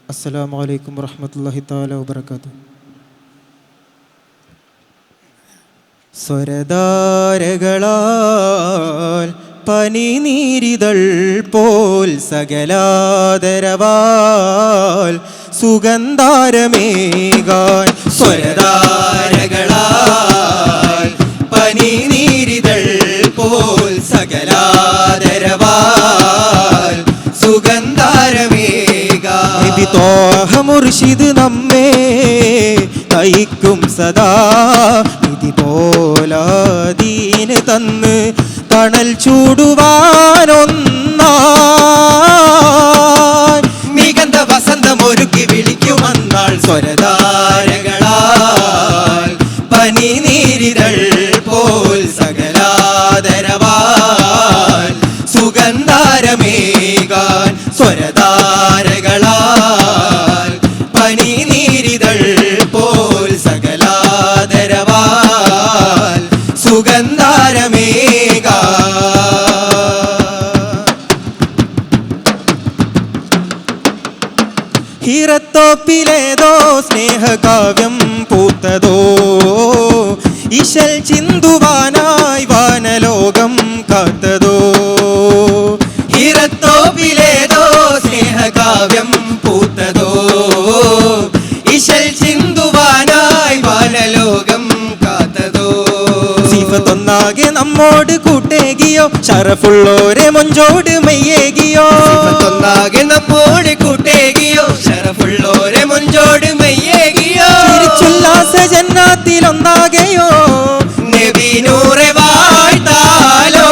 അസ്സലാമു അലൈക്കും വറഹ്മത്തുള്ളാഹി തആല വബറകാതുഹു. സ്വരധാരകളാൽ പനിനീരിതൾ പോൽ സകലാദരവാൽ സുഗന്ധാരമേകാൻ സ്വരധാരകളാൽ പനിനീരിതൾ പോൽ സകലാദരവാൽ സുഗന്ധാരമേകാൻ നബി ത്വാഹ മുർശിദ് നമ്മെ നയിക്കും സദാ നിധി പോലാദീന് തന്ന് തണൽ ചൂടുവാനൊന്നായി മികந்த വസന്തമൊരുക്കി വിളിക്കുമന്നാൾ സ്വരധാരകളാൽ പനിനീരിതൾ പോൽ സകലാദരവാൽ സുഗന്ധാരമേകാൻ സ്വരധാരകളാൽ പനിനീരിതൾ പോൽ സകലാദരവാൽ സുഗന്ധാരമേകാൻ ഹിറത്തോപ്പിലേതോ സ്നേഹകാവ്യം പൂത്തതോ ഇശൽ ചിന്തുവാനായി വാനലോകം കാത്തതോ ഹിറത്തോപ്പിലേതോ സ്നേഹകാവ്യം പൂത്തതോ ഇശൽ ചിന്തുവാനായി വാനലോകം കാത്തതോ സിഫത്തൊന്നാകെ നമ്മോട് കൂട്ടേകിയോ ഷറഫുള്ളോരെ മൊഞ്ചോട് മെയ്യേകിയോ സിഫത്തൊന്നാകെ നമ്മോട് കൂട്ടേകിയോ ഷറഫുള്ളോരെ മൊഞ്ചോട് മെയ്യേകിയോ തിരിച്ചുല്ലാസ ജന്നാത്തിലൊന്നാകെയോ നബി നൂറെ വാഴ്ത്താലോ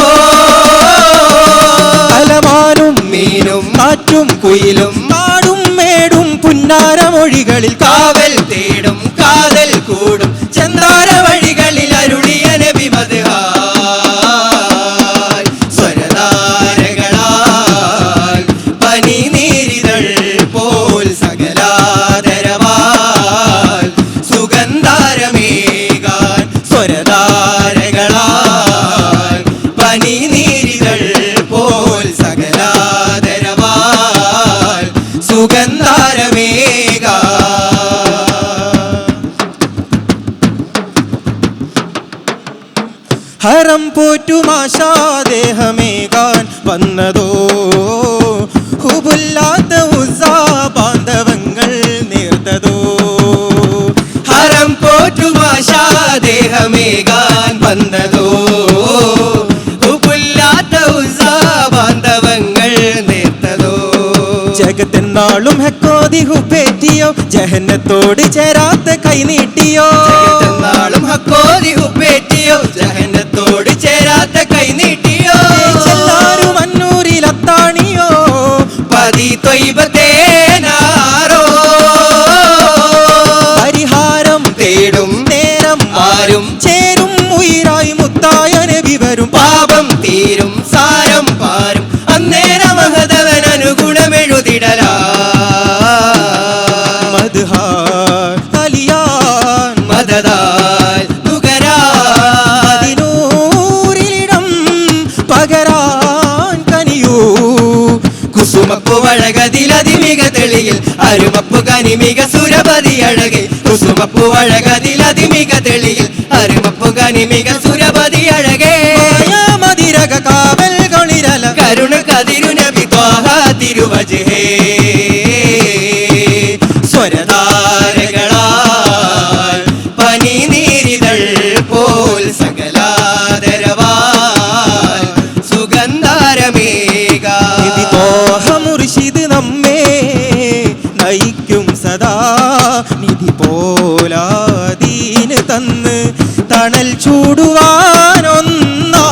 അലമാനും മീനും കാറ്റും കുയിലും നാടും മേടും പുന്നാരമൊഴികളിൽ കാവൽ തേടും കാതൽ കൂടും ചന്ദാര വഴികളിൽ അരുളിയ നബി മദ്ഹാൽ സ്വരധാരകളാൽ പനിനീരിതൾ പോൽ സകലാദരവാൽ സുഗന്ധാരമേകാൻ സ്വരധാരകളാൽ പനിനീരിതൾ പോൽ സകലാദരവാൽ സുഗന്ധാരമേകാൻ ഹരം പോറ്റുമാശാദേഹമേകാൻ വന്നതോ ഹുബുല്ലാത്ത ഉസ്സാ ബാന്ധവങ്ങൾ നേർത്തതോ ഹരം പോറ്റുമാശാദേഹമേകാൻ വന്നതോ ഹുബുല്ലാത്ത ഉസ്സാ ബാന്ധവങ്ങൾ നേർത്തതോ ജഗത്തെന്നാളും ഹക്കോതി ഹുപ്പേറ്റിയോ ജഹന്നത്തോട് ചേരാത്ത കൈനീട്ടിയോ ജഗത്തെന്നാളും ഹക്കോതി ഹുപ്പേറ്റിയോ ജഹന്നത്തോട് ചേരാത്ത കൈനീട്ടിയോ എല്ലാരും അന്നൂരിലത്താണിയോ പതി ത്വയ്ബത്തേനാരോ പരിഹാരം തേടും നേരം ആരും ചേരും ഉയിരായി മുത്തായ നബി വരും പാപം തീരും സാരം പാരും അന്നേരം മഹദവൻ അനുഗുണമെഴുതിടലാ മദ്ഹാൽ അലിയാൻ മദദാൽ നുകരാതിനൂരിലിടം പകരാൻ കനിയൂ കുസുമപ്പു വഴകതിലതിമിക തെളിയിൽ അരുമപ്പു കനിമിക സുരപതി അഴകെ കുസുമപ്പു വഴകതിലതിമിക തെളിയിൽ അരുമപ്പു കനിമിക സുരപതി അഴകെ മതിരക കാവൽ കൊളിരല കരുണ കതിരു നബി ത്വാഹ തിരുവജഹേ സ്വരധാരകളാൽ പനിനീരിതൾ പോൽ സകലാദരവാൽ സുഗന്ധാരമേകാൻ നബി ത്വാഹ മുർശിദ് നമ്മെ നയിക്കും സദാ നിധി പോലാദീന് തന്ന് തണൽ ചൂടുവാനൊന്നാ